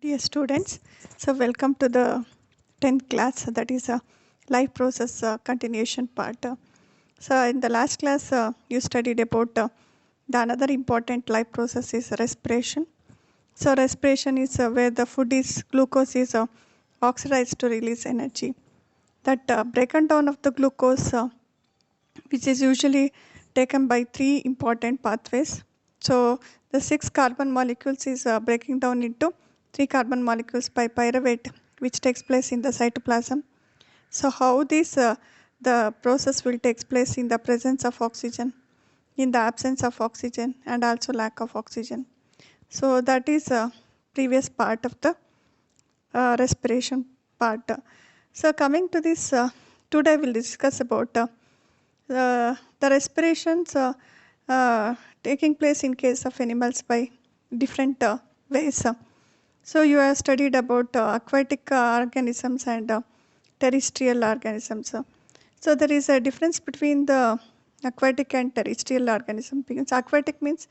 Dear students, so welcome to the 10th class, that is a life process continuation part. So in the last class you studied about the another important life process is respiration. So respiration is where the food is glucose is oxidized to release energy. That breaking down of the glucose which is usually taken by three important pathways. So the six carbon molecules is breaking down into three carbon molecules by pyruvate, which takes place in the cytoplasm. So how this the process will take place in the presence of oxygen, in the absence of oxygen, and also lack of oxygen. So that is a previous part of the respiration part. So coming to this, today we'll discuss about the respirations taking place in case of animals by different ways. So you have studied about aquatic organisms and terrestrial organisms. So there is a difference between the aquatic and terrestrial organism, because aquatic means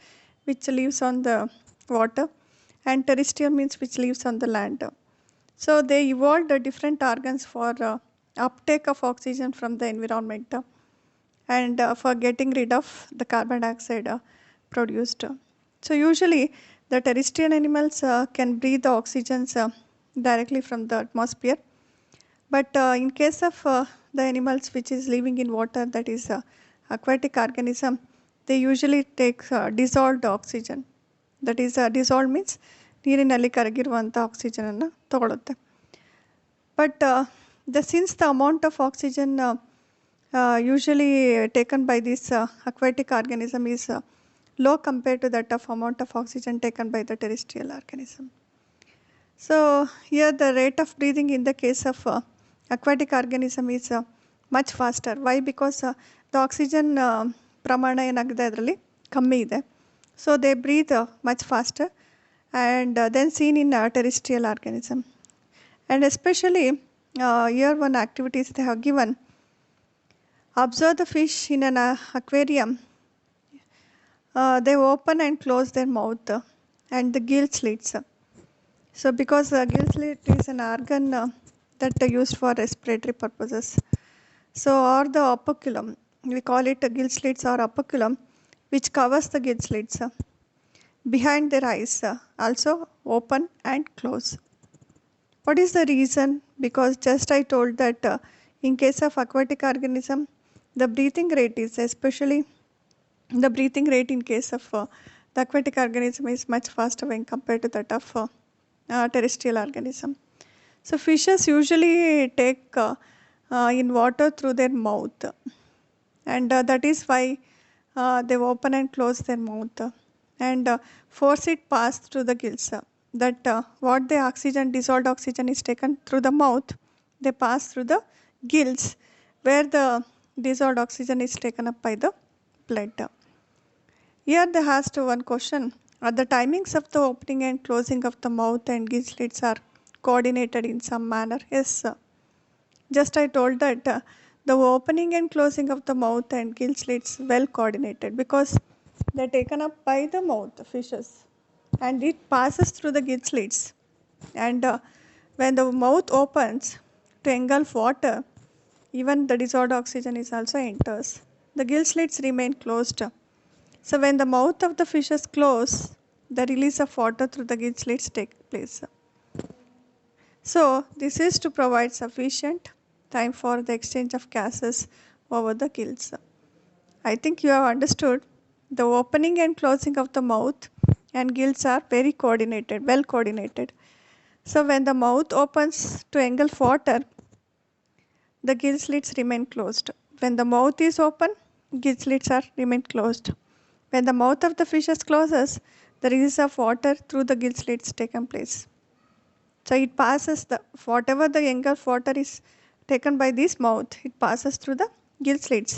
which lives on the water and terrestrial means which lives on the land. So they evolved different organs for uptake of oxygen from the environment and for getting rid of the carbon dioxide produced. So usually the terrestrial animals can breathe the oxygens directly from the atmosphere, but in case of the animals which is living in water, that is aquatic organism, they usually take dissolved oxygen. That is dissolved means ನೀರಿನಲ್ಲಿ ಕರಗಿರುವಂಥ ಆಕ್ಸಿಜನನ್ನು ತಗೊಳುತ್ತೆ. But since the amount of oxygen usually taken by this aquatic organism is low compared to that of amount of oxygen taken by the terrestrial organism. So here the rate of breathing in the case of aquatic organism is much faster. Why? Because the oxygen ಪ್ರಮಾಣ ಏನಾಗಿದೆ ಅದರಲ್ಲಿ ಕಮ್ಮಿ ಇದೆ. So they breathe much faster and then seen in terrestrial organism. And especially here one activities they have given. Observe the fish in an aquarium. They open and close their mouth and the gill slits. So because gill slit is an organ that are used for respiratory purposes. So or the operculum, we call it gill slits or operculum, which covers the gill slits behind their eyes, also open and close. What is the reason? Because just I told that in case of aquatic organism, the breathing rate is especially the breathing rate in case of the aquatic organism is much faster when compared to that of terrestrial organism. So fishes usually take in water through their mouth, and that is why they open and close their mouth and force it pass through the gills. That what the oxygen, dissolved oxygen is taken through the mouth, they pass through the gills where the dissolved oxygen is taken up by the blood. Here they asked one question. Are the timings of the opening and closing of the mouth and gill slits are coordinated in some manner? Yes. Just I told that the opening and closing of the mouth and gill slits well coordinated because they are taken up by the mouth, the fishes, and it passes through the gill slits. And when the mouth opens to engulf water, even the dissolved oxygen is also enters. The gill slits remain closed. So when the mouth of the fish is closed, the release of water through the gill slits take place. So this is to provide sufficient time for the exchange of gases over the gills. I think you have understood the opening and closing of the mouth and gills are very coordinated, well coordinated. So when the mouth opens to engulf water, the gill slits remain closed. When the mouth is open, gill slits are remain closed. When the mouth of the fish is closes, the release of water through the gill slits taken place. So it passes the whatever the engulf water is taken by this mouth, it passes through the gill slits.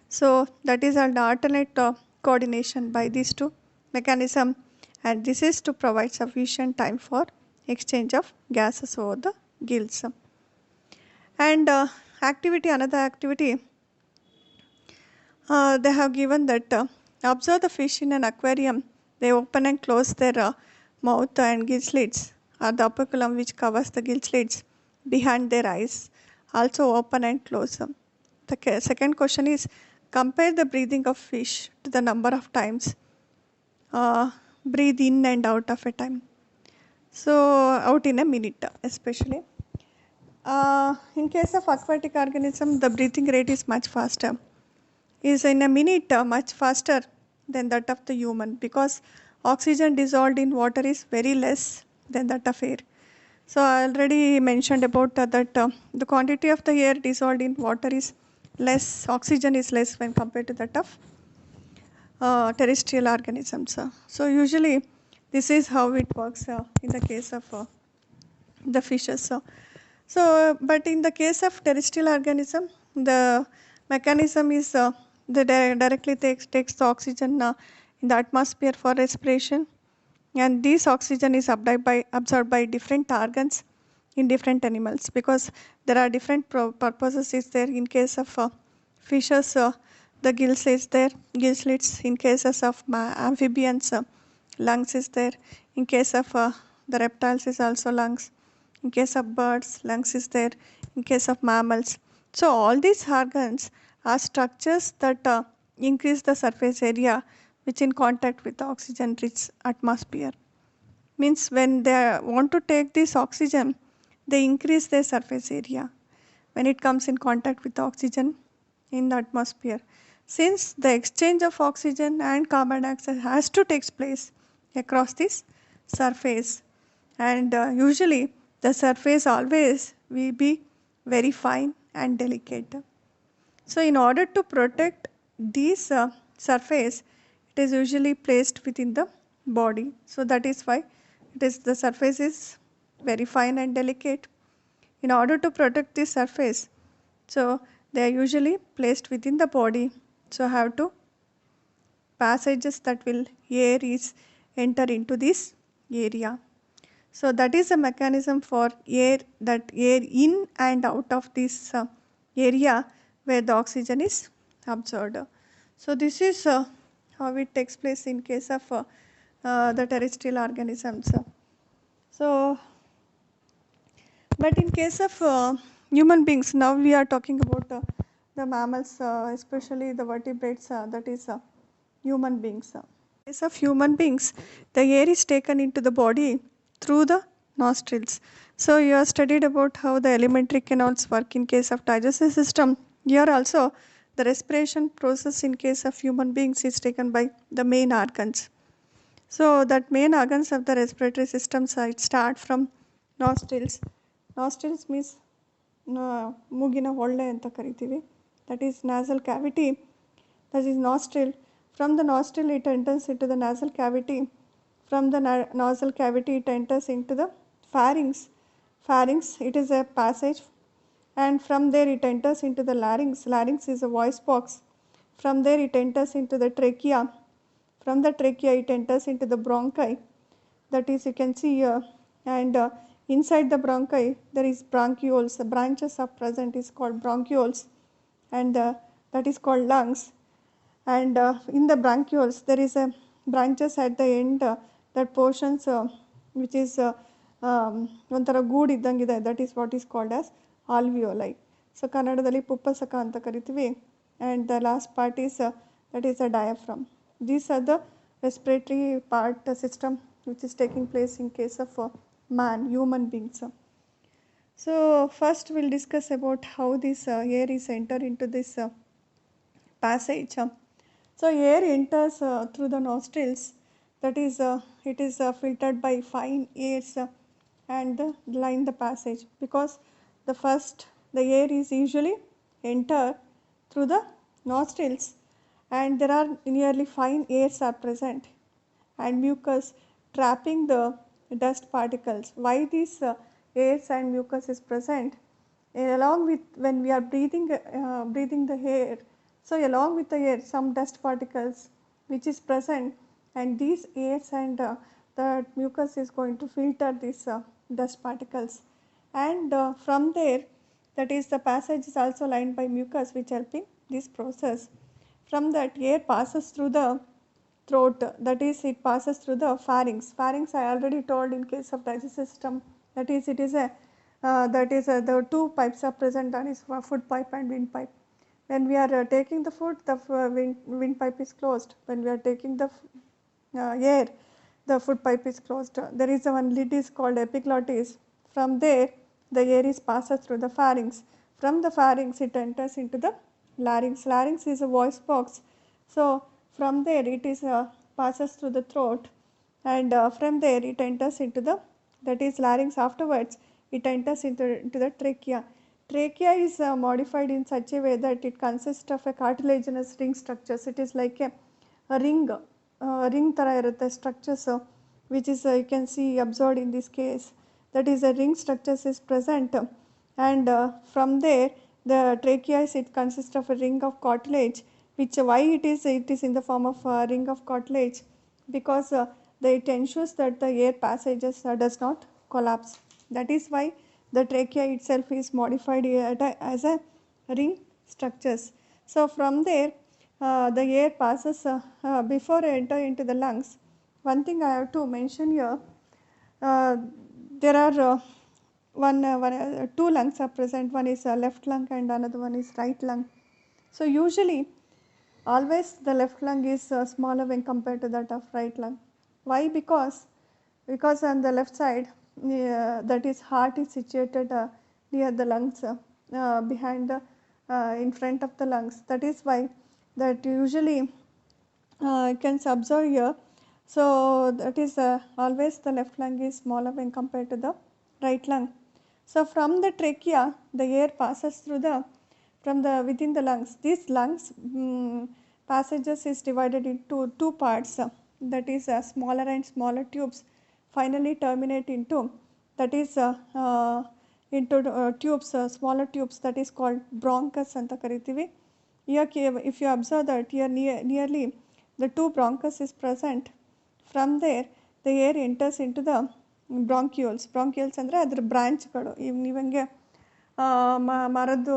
So that is an alternate coordination by these two mechanism, and this is to provide sufficient time for exchange of gases over the gills. And another activity, they have given that observe the fish in an aquarium. They open and close their mouth and gill slits or the operculum which covers the gill slits behind their eyes, also open and close. The second question is, compare the breathing of fish to the number of times breathe in and out of a time. So out in a minute especially. In case of aquatic organism, the breathing rate is much faster. Is in a minute much faster than that of the human, because oxygen dissolved in water is very less than that of air. So I already mentioned about that the quantity of the air dissolved in water is less, oxygen is less when compared to that of terrestrial organisms. So usually this is how it works in the case of the fishes. But in the case of terrestrial organism, the mechanism is directly takes the oxygen in the atmosphere for respiration, and this oxygen is absorbed by different organs in different animals, because there are different purposes is there. In case of fishes, the gills is there, gill slits. In cases of amphibians, lungs is there. In case of the reptiles is also lungs. In case of birds, lungs is there. In case of mammals. So all these organs are structures that increase the surface area which in contact with the oxygen rich atmosphere. Means when they want to take this oxygen, they increase their surface area when it comes in contact with the oxygen in the atmosphere. Since the exchange of oxygen and carbon dioxide has to take place across this surface, and usually the surface always will be very fine and delicate. So in order to protect this surface, it is usually placed within the body. So that is why the surface is very fine and delicate. In order to protect this surface, so they are usually placed within the body. So have to passages that will air is enter into this area. So that is a mechanism for air in and out of this area where the oxygen is absorbed. So this is how it takes place in case of the terrestrial organisms. So, but in case of human beings, now we are talking about the mammals, especially the vertebrates, that is human beings. In case of human beings, the air is taken into the body through the nostrils. So you have studied about how the alimentary canals work in case of digestive system. Here also the respiration process in case of human beings is taken by the main organs. So that main organs of the respiratory system side start from nostrils. Nostrils means ಮೂಗಿನ ಹೊಳ್ಳೆ ಅಂತ ಕರಿತೀವಿ. That is nasal cavity. That is nostril. From the nostril it enters into the nasal cavity. From the nasal cavity it enters into the pharynx. Pharynx, it is a passage, and from there it enters into the larynx. Larynx is a voice box. From there it enters into the trachea. From the trachea it enters into the bronchi. That is, you can see here, and inside the bronchi there is bronchioles. The branches are present is called bronchioles, and that is called lungs. And in the bronchioles there is a branches at the end, that portions which is ಒಂಥರ ಗೂಡು ಇದ್ದಂಗಿದೆ, that is what is called as alveoli. So ಕನ್ನಡದಲ್ಲಿ ಪುಪ್ಪಸಕ ಅಂತ ಕರಿತೀವಿ, and the last part is that is a diaphragm. These are the respiratory part system which is taking place in case of human beings. So first we'll discuss about how this air is entered into this passage. So air enters through the nostrils. That is, it is filtered by fine airs and line the passage, because the air is usually enter through the nostrils, and there are nearly fine airs are present and mucus trapping the dust particles. Why these airs and mucus is present? Along with when we are breathing the air, so along with the air some dust particles which is present, and these airs and the mucus is going to filter these dust particles, and from there, that is, the passage is also lined by mucus which helping this process. From that, air passes through throat, that is it passes through the pharynx. Pharynx I already told in case of digestive system, that is it is a the two pipes are present, that is food pipe and windpipe. When we are taking the food, the windpipe is closed. When we are taking the air, the food pipe is closed. There is one lid is called epiglottis. From there the air is passed through the pharynx. From the pharynx it enters into the larynx. Larynx is a voice box. So from there it is passes through the throat, and from there it enters into the, that is larynx. Afterwards it enters into the trachea. Trachea is modified in such a way that it consists of a cartilaginous ring structures. It is like a ring thara irutte structures, which is you can see observed in this case, that is a ring structures is present, and from there the trachea is, it consists of a ring of cartilage, which why it is in the form of a ring of cartilage, because it ensures that the air passages does not collapse. That is why the trachea itself is modified as a ring structures. So from there the air passes before enter into the lungs. One thing I have to mention here, there are two lungs are present. One is left lung and another one is right lung. So usually always the left lung is smaller when compared to that of right lung. Why? Because on the left side, that is heart is situated near the lungs, behind the in front of the lungs. That is why that usually you can observe here. So that is always the left lung is smaller when compared to the right lung. So from the trachea the air passes through the within the lungs. These lungs passages is divided into two parts, that is smaller and smaller tubes finally terminate into, that is into tubes, smaller tubes, that is called bronchus anta kariತೀವಿ. Here if you observe that here nearly the two bronchus is present. From there the air enters into the bronchioles. Bronchioles ಅಂದರೆ ಅದರ ಬ್ರಾಂಚ್ಗಳು. ನೀವಂಗೆ ಮರದ್ದು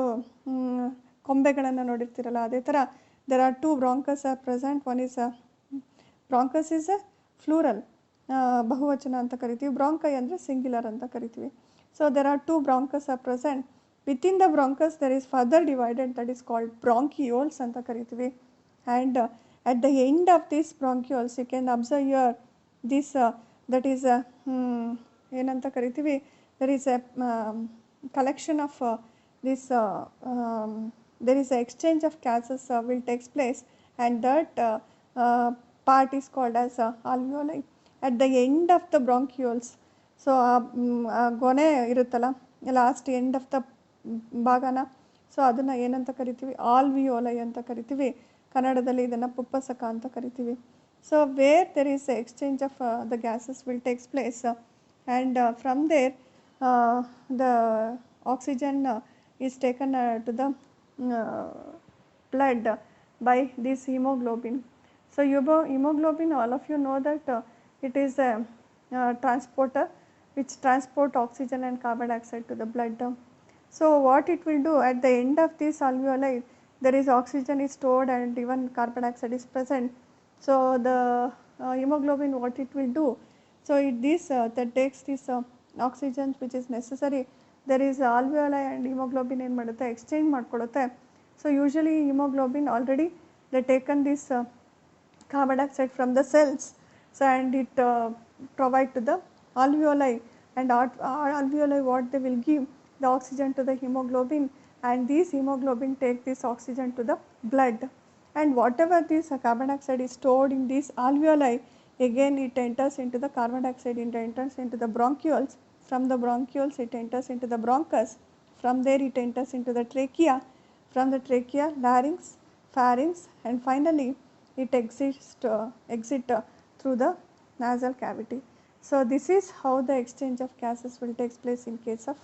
ಕೊಂಬೆಗಳನ್ನು ನೋಡಿರ್ತೀರಲ್ಲ, ಅದೇ ಥರ there are two bronchus are present. One is bronchus is a plural, ಬಹುವಚನ ಅಂತ ಕರಿತೀವಿ. Bronchi ಅಂದರೆ singular ಅಂತ ಕರಿತೀವಿ. So there are two bronchus are present. Within the bronchus there is further divided, that is called bronchioles ಅಂತ ಕರಿತೀವಿ. And at the end of these bronchioles you can observe here this that is ಏನಂತ ಕರಿತೀವಿ, there is a collection of this there is a exchange of gases will takes place, and that part is called as alveoli. At the end of the bronchioles, so ಗೊನೆ ಇರುತ್ತಲ್ಲ, last end of the ಭಾಗನ, so ಅದನ್ನು ಏನಂತ ಕರಿತೀವಿ, alveoli ಅಂತ ಕರಿತೀವಿ. ಕನ್ನಡದಲ್ಲಿ ಇದನ್ನು ಪುಪ್ಪಸಕ ಅಂತ ಕರಿತೀವಿ. So where there is exchange of the gases will takes place, and from there the oxygen is taken to the blood by this hemoglobin. So hemoglobin, all of you know that it is a transporter which transport oxygen and carbon dioxide to the blood. So what it will do, at the end of this alveoli there is oxygen is stored and even carbon dioxide is present. So the hemoglobin, what it will do, so that takes this oxygen which is necessary. There is alveoli and hemoglobin ಏನು ಮಾಡುತ್ತೆ, exchange ಮಾಡ್ಕೊಳ್ಳುತ್ತೆ. So usually hemoglobin already they taken this carbon dioxide from the cells, so and it provide to the alveoli, and alveoli what they will give the oxygen to the hemoglobin, and this hemoglobin take this oxygen to the blood, and whatever this carbon dioxide is stored in this alveoli, again it enters into the carbon dioxide, it enters into the bronchioles. From the bronchioles it enters into the bronchus. From there it enters into the trachea. From the trachea, larynx, pharynx, and finally it exits through the nasal cavity. So this is how the exchange of gases will take place in case of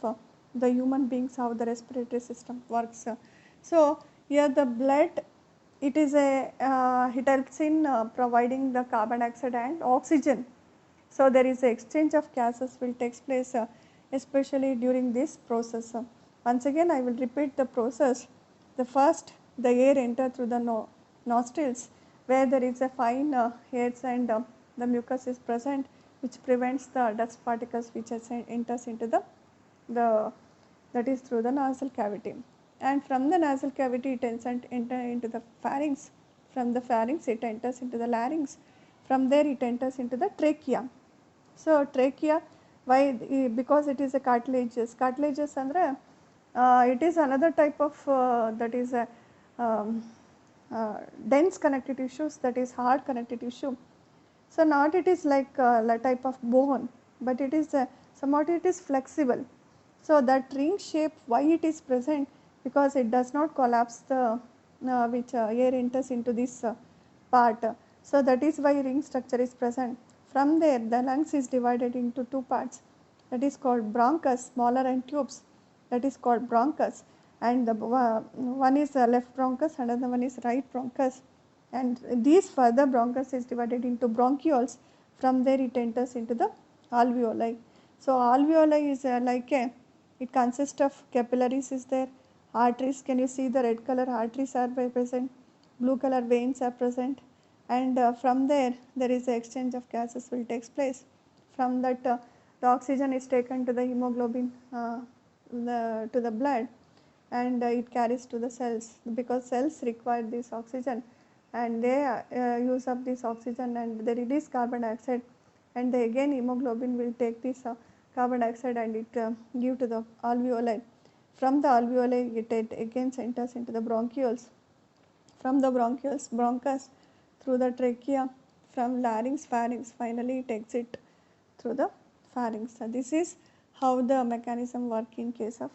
the human beings, how the respiratory system works. So here the blood, it is it helps in providing the carbon dioxide and oxygen. So there is a exchange of gases will take place especially during this process. Once again I will repeat the process. The first, the air enter through the nostrils, where there is a fine hairs and the mucus is present, which prevents the dust particles which enters into the that is through the nasal cavity. And from the nasal cavity it enter into the pharynx. From the pharynx it enters into the larynx. From there it enters into the trachea. So trachea, why? Because it is a cartilaginous. Cartilaginous andre it is another type of that is a um, dense connective tissues, that is hard connective tissue. So not it is like a type of bone, but it is somewhat it is flexible. So that ring shape, why it is present? Because it does not collapse the which air enters into this part. So that is why ring structure is present. From there the lungs is divided into two parts, that is called bronchus, smaller and tubes, that is called bronchus, and the one is left bronchus, another one is right bronchus, and these further bronchus is divided into bronchioles. From there it enters into the alveoli. So alveoli is like a, it consists of capillaries is there, arteries, can you see the red color arteries are present, blue color veins are present, and from there is the exchange of gases will takes place. From that the oxygen is taken to the hemoglobin to the blood, and it carries to the cells, because cells require this oxygen and they use up this oxygen and they release carbon dioxide, and they again hemoglobin will take this carbon dioxide and it give to the alveoli. From the alveoli it again enters into the bronchioles. From the bronchioles, bronchus, through the trachea, from larynx, pharynx, finally it exits through the pharynx. So this is how the mechanism work in case of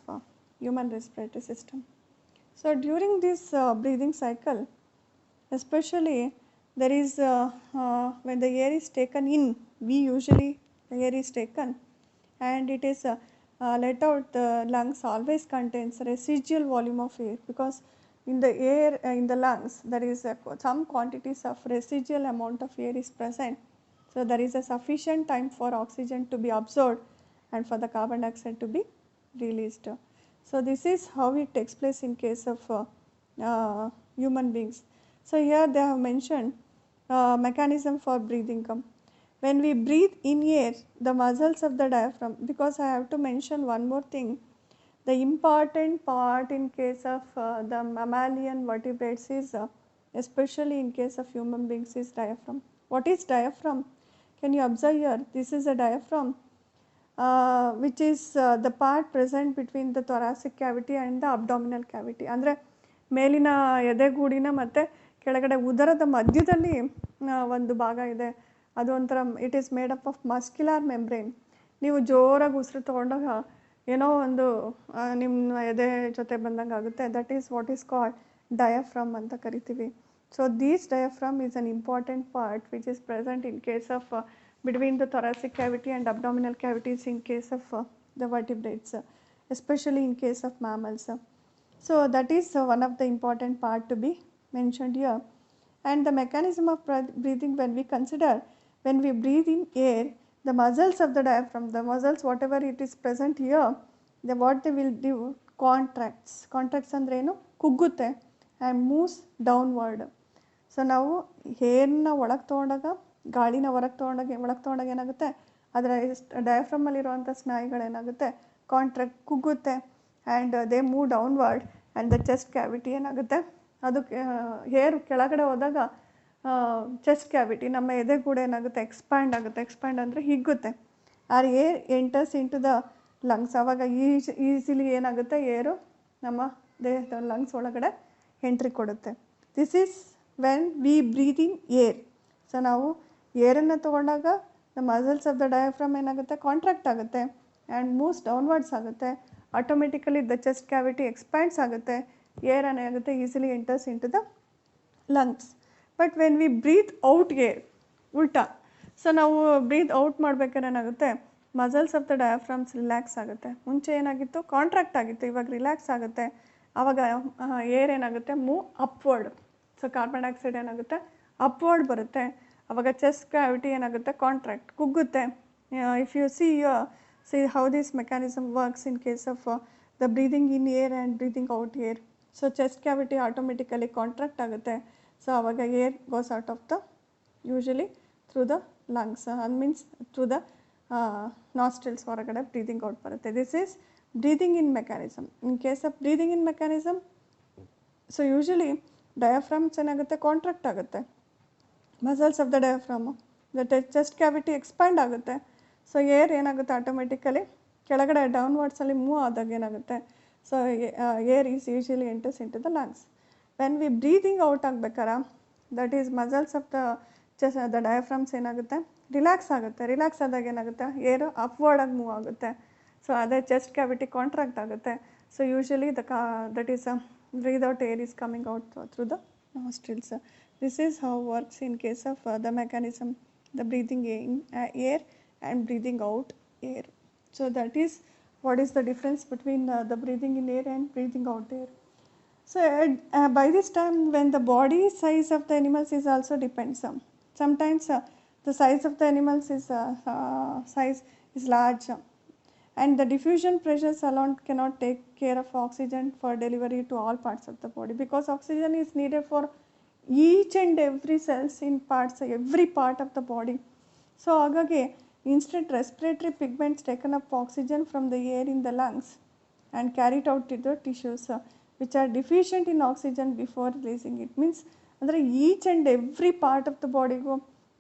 human respiratory system. So during this breathing cycle, especially there is when the air is taken in, we usually the air is taken and it is let out, the lungs always contains residual volume of air, because in the air in the lungs there is some quantities of residual amount of air is present. So there is a sufficient time for oxygen to be absorbed and for the carbon dioxide to be released. So this is how it takes place in case of human beings. So here they have mentioned mechanism for breathing. When we breathe in air, the muscles of the diaphragm, because I have to mention one more thing, the important part in case of the mammalian vertebrates is especially in case of human beings is diaphragm. What is diaphragm? Can you observe here? This is a diaphragm which is the part present between the thoracic cavity and the abdominal cavity. ಅಂದರೆ ಮೇಲಿನ ಎದೆಗೂಡಿನ ಮತ್ತು ಕೆಳಗಡೆ ಉದರದ ಮಧ್ಯದಲ್ಲಿ ಒಂದು ಭಾಗ ಇದೆ, ಅದು ಒಂಥರ it is made up of muscular membrane. ನೀವು ಜೋರಾಗಿ ಉಸಿರು ತೊಗೊಂಡಾಗ ಏನೋ ಒಂದು ನಿಮ್ಮ ಎದೆ ಜೊತೆ ಬಂದಂಗೆ ಆಗುತ್ತೆ, that is what is called diaphragm ಅಂತ ಕರಿತೀವಿ. So these diaphragm is an important part which is present in case of between the thoracic cavity and abdominal cavities in case of the vertebrates, especially in case of mammals. So that is one of the important part to be mentioned here. And the mechanism of breathing, when we consider, when we breathe in air, the muscles of the diaphragm, the muscles whatever it is present here, what they will do, contracts andre enu kuggutte and moves downward. So ನಾವು ಏರ್ನ ಒಳಗೆ ತೊಗೊಂಡಾಗ, ಗಾಳಿನ ಒಳಗೆ ತೊಗೊಂಡಾಗ ಏನಾಗುತ್ತೆ, ಅದರ ಡಯಾಫ್ರಮಲ್ಲಿರುವಂಥ ಸ್ನಾಯುಗಳೇನಾಗುತ್ತೆ, ಕಾಂಟ್ರಾಕ್ಟ್ ಕುಗ್ಗುತ್ತೆ and they move downward and the chest cavity ಏನಾಗುತ್ತೆ, ಅದು ಏರ್ ಕೆಳಗಡೆ ಹೋದಾಗ ಚೆಸ್ಟ್ ಕ್ಯಾವಿಟಿ ನಮ್ಮ ಎದೆ ಕೂಡ ಏನಾಗುತ್ತೆ, ಎಕ್ಸ್ಪ್ಯಾಂಡ್ ಆಗುತ್ತೆ. ಎಕ್ಸ್ಪ್ಯಾಂಡ್ ಅಂದರೆ ಹಿಗ್ಗುತ್ತೆ. Or air enters into the lungs, ಆವಾಗ ಈಸಿಲಿ ಏನಾಗುತ್ತೆ, ಏರು ನಮ್ಮ ದೇಹದ ಲಂಗ್ಸ್ ಒಳಗಡೆ ಎಂಟ್ರಿ ಕೊಡುತ್ತೆ. This is when we breathe in air. So ನಾವು ಏರನ್ನು ತೊಗೊಂಡಾಗ the muscles of the diaphragm ಏನಾಗುತ್ತೆ, ಕಾಂಟ್ರಾಕ್ಟ್ ಆಗುತ್ತೆ ಆ್ಯಂಡ್ ಮೂವ್ಸ್ ಡೌನ್ವರ್ಡ್ಸ್ ಆಗುತ್ತೆ. Automatically the chest cavity expands ಆಗುತ್ತೆ, ಏರ್ ಏನಾಗುತ್ತೆ easily enters into the lungs. But when we breathe out air, ಉಲ್ಟಾ. So ನಾವು ಬ್ರೀತ್ ಔಟ್ ಮಾಡ್ಬೇಕಾದ್ರೆ ಏನಾಗುತ್ತೆ, ಮಸಲ್ಸ್ ಆಫ್ ದ ಡಯಾಫ್ರಮ್ಸ್ ರಿಲ್ಯಾಕ್ಸ್ ಆಗುತ್ತೆ. ಮುಂಚೆ ಏನಾಗಿತ್ತು, ಕಾಂಟ್ರಾಕ್ಟ್ ಆಗಿತ್ತು, ಇವಾಗ ರಿಲ್ಯಾಕ್ಸ್ ಆಗುತ್ತೆ. ಆವಾಗ ಏರ್ ಏನಾಗುತ್ತೆ, move upward. So carbon dioxide ಏನಾಗುತ್ತೆ, ಅಪ್ವರ್ಡ್ ಬರುತ್ತೆ. ಆವಾಗ ಚೆಸ್ಟ್ ಕ್ಯಾವಿಟಿ ಏನಾಗುತ್ತೆ, ಕಾಂಟ್ರಾಕ್ಟ್ ಕುಗ್ಗುತ್ತೆ. If you see how this mechanism works in case of the breathing in air and breathing out air. So chest cavity automatically contract ಆಗುತ್ತೆ, so ಆವಾಗ air goes out of the usually through the lungs, ಅದು means through the nostrils ಹೊರಗಡೆ breathing out ಬರುತ್ತೆ. This is breathing in mechanism. In case of breathing in mechanism, so usually diaphragms ಏನಾಗುತ್ತೆ, contract ಆಗುತ್ತೆ. Muscles of the diaphragm, the chest cavity expand ಆಗುತ್ತೆ. So air ಏನಾಗುತ್ತೆ, automatically ಕೆಳಗಡೆ ಡೌನ್ವರ್ಡ್ಸಲ್ಲಿ move ಆದಾಗ ಏನಾಗುತ್ತೆ, so air is usually enters into the lungs. When we breathing out ಆಗಬೇಕಾರೆ, that is muscles of the diaphragms ಏನಾಗುತ್ತೆ, relax ಆಗುತ್ತೆ. Relax ಆದಾಗ ಏನಾಗುತ್ತೆ, ಏರ್ ಅಪ್ವರ್ಡಾಗಿ ಮೂವ್ ಆಗುತ್ತೆ. ಸೊ ಅದೇ ಚೆಸ್ಟ್ ಕ್ಯಾವಿಟಿ ಕಾಂಟ್ರಾಕ್ಟ್ ಆಗುತ್ತೆ. So usually that is breathe out air is coming out through the nostrils. This is how works in case of the mechanism, the breathing in air and breathing out air. So that is what is the difference between the breathing in air and breathing out air. So by this time, when the body size of the animals is also depends. Sometimes the size of the animals is size is large, and the diffusion pressures alone cannot take care of oxygen for delivery to all parts of the body, because oxygen is needed for each and every cells in parts, every part of the body. So ಹಾಗಾಗಿ instead respiratory pigments taken up oxygen from the air in the lungs and carried out to the tissues which are deficient in oxygen before releasing it. Means ಅಂದರೆ each and every part of the ಬಾಡಿಗೂ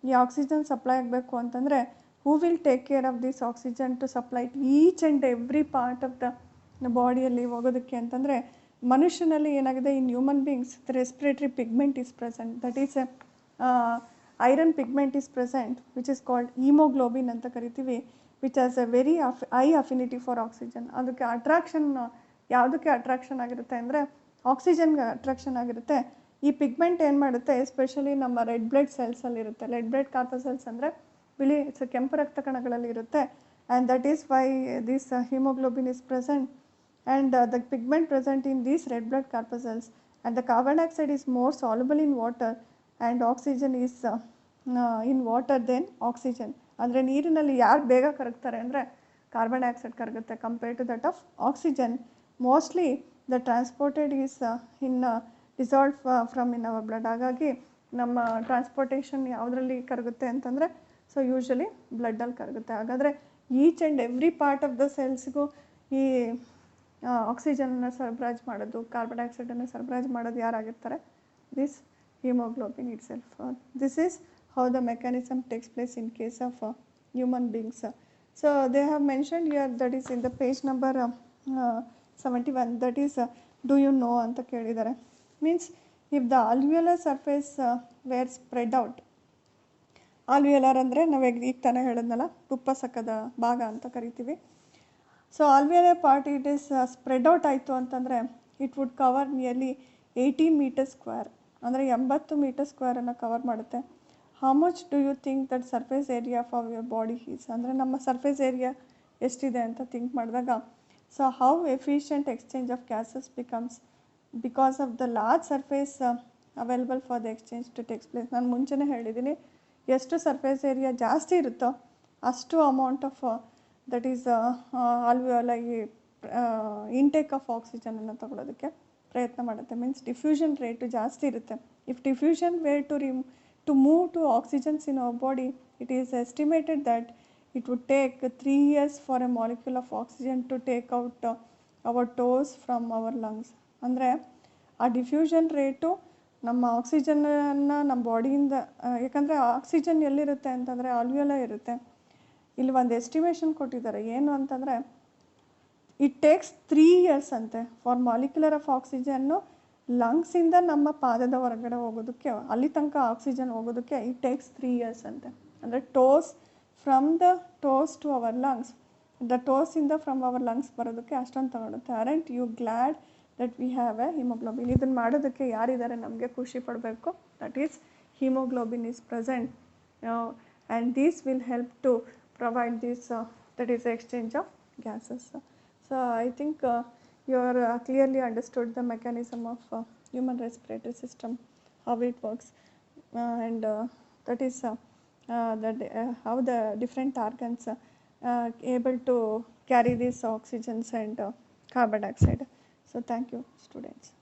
ಈ oxygen supply ಆಗಬೇಕು ಅಂತಂದರೆ who will take care of this oxygen to supply to each and every part of the ಬಾಡಿಯಲ್ಲಿ ಹೋಗೋದಕ್ಕೆ ಅಂತಂದರೆ, ಮನುಷ್ಯನಲ್ಲಿ ಏನಾಗಿದೆ, in human beings the respiratory pigment is present. That is iron pigment is present which is called haemoglobin ಅಂತ ಕರಿತೀವಿ, which as A very high affinity for oxygen. ಅದಕ್ಕೆ attraction ಯಾವುದಕ್ಕೆ attraction ಆಗಿರುತ್ತೆ ಅಂದರೆ ಆಕ್ಸಿಜನ್ಗೆ ಅಟ್ರಾಕ್ಷನ್ ಆಗಿರುತ್ತೆ. ಈ ಪಿಗ್ಮೆಂಟ್ ಏನು ಮಾಡುತ್ತೆ, ಎಸ್ಪೆಷಲಿ ನಮ್ಮ ರೆಡ್ ಬ್ಲಡ್ ಸೆಲ್ಸಲ್ಲಿರುತ್ತೆ. ರೆಡ್ ಬ್ಲಡ್ ಕಾರ್ಪಸೆಲ್ಸ್ ಅಂದರೆ ಬಿಳಿ ಕೆಂಪು ರಕ್ತ ಕಣಗಳಲ್ಲಿ ಇರುತ್ತೆ. And that is why this haemoglobin is present and the pigment present in these red blood corpuscles. And the carbon dioxide is more soluble in water and oxygen is in water than oxygen. ಅಂದರೆ ನೀರಿನಲ್ಲಿ ಯಾರು ಬೇಗ ಕರಗ್ತಾರೆ ಅಂದರೆ carbon dioxide ಕರಗುತ್ತೆ compared to that of oxygen. Mostly the transported is in dissolve from in our blood. ಹಾಗಾಗಿ ನಮ್ಮ transportation ಯಾವುದರಲ್ಲಿ ಕರಗುತ್ತೆ ಅಂತಂದರೆ, ಸೊ ಯೂಶಲಿ ಬ್ಲಡ್ಡಲ್ಲಿ ಕರಗುತ್ತೆ. ಹಾಗಾದರೆ each and every part of the ಸೆಲ್ಸ್ಗೂ ಈ ಆಕ್ಸಿಜನ್ನ ಸರಬರಾಜು ಮಾಡೋದು, ಕಾರ್ಬನ್ ಡೈಆಕ್ಸೈಡನ್ನು ಸರಬರಾಜು ಮಾಡೋದು ಯಾರಾಗಿರ್ತಾರೆ, this haemoglobin itself. This is how the mechanism takes place in case of human beings. So they have mentioned here, that is in the page number 71, that is do you know ಅಂತ ಕೇಳಿದ್ದಾರೆ. Means if the alveolar surface were spread out, alveolar ಅಂದರೆ ನಾವು ಈಗ ತಾನೇ ಹೇಳಿದ್ನಲ್ಲ, ತುಪ್ಪಸಕದ ಭಾಗ ಅಂತ ಕರಿತೀವಿ. So alveolar part it is spread out ಆಯಿತು ಅಂತಂದರೆ it would cover nearly 80 metre square, ಅಂದರೆ 80 ಮೀಟರ್ ಸ್ಕ್ವೇರನ್ನು ಕವರ್ ಮಾಡುತ್ತೆ. How much do you think that surface area for your body is, ಅಂದರೆ ನಮ್ಮ ಸರ್ಫೇಸ್ ಏರಿಯಾ ಎಷ್ಟಿದೆ ಅಂತ ಥಿಂಕ್ ಮಾಡಿದಾಗ, so how efficient exchange of gases becomes because of the large surface available for the exchange to takes place. ನಾನು ಮುಂಚೆನೇ ಹೇಳಿದ್ದೀನಿ, ಎಷ್ಟು surface area ಜಾಸ್ತಿ ಇರುತ್ತೋ ಅಷ್ಟು amount of that is alveoli intake of ಆಕ್ಸಿಜನನ್ನು ತಗೊಳ್ಳೋದಕ್ಕೆ ಪ್ರಯತ್ನ ಮಾಡುತ್ತೆ. ಮೀನ್ಸ್ ಡಿಫ್ಯೂಷನ್ ರೇಟು ಜಾಸ್ತಿ ಇರುತ್ತೆ. If diffusion were to move to oxygens in our body, it is estimated that it would take 3 years for a molecule of oxygen to take out our toes from our lungs. ಅಂದರೆ ಆ diffusion rate ನಮ್ಮ ಆಕ್ಸಿಜನನ್ನು ನಮ್ಮ ಬಾಡಿಯಿಂದ, ಯಾಕಂದರೆ oxygen ಎಲ್ಲಿರುತ್ತೆ ಅಂತಂದರೆ alveoli ಇರುತ್ತೆ. ಇಲ್ಲಿ ಒಂದು ಎಸ್ಟಿಮೇಷನ್ ಕೊಟ್ಟಿದ್ದಾರೆ, ಏನು ಅಂತಂದರೆ ಇಟ್ ಟೇಕ್ಸ್ 3 years ಅಂತೆ ಫಾರ್ ಮಾಲಿಕ್ಯುಲರ್ ಆಫ್ ಆಕ್ಸಿಜನ್ನು ಲಂಗ್ಸಿಂದ ನಮ್ಮ ಪಾದದ ಹೊರಗಡೆ ಹೋಗೋದಕ್ಕೆ, ಅಲ್ಲಿ ತನಕ ಆಕ್ಸಿಜನ್ ಹೋಗೋದಕ್ಕೆ ಇಟ್ ಟೇಕ್ಸ್ 3 years ಅಂತೆ. ಅಂದರೆ toes from the toes to our lungs, the ಟೋಸಿಂದ ಫ್ರಮ್ ಅವರ್ ಲಂಗ್ಸ್ ಬರೋದಕ್ಕೆ ಅಷ್ಟೊಂದು ತಗೊಳುತ್ತೆ. Aren't you glad that we have a haemoglobin? ಇದನ್ನು ಮಾಡೋದಕ್ಕೆ ಯಾರಿದ್ದಾರೆ ನಮಗೆ ಖುಷಿ ಪಡಬೇಕು, that is haemoglobin is present and these will help to provide this that is exchange of gases. So I think you are clearly understood the mechanism of human respiratory system, how it works, and that is how the different organs able to carry these oxygens and carbon dioxide. So thank you, students.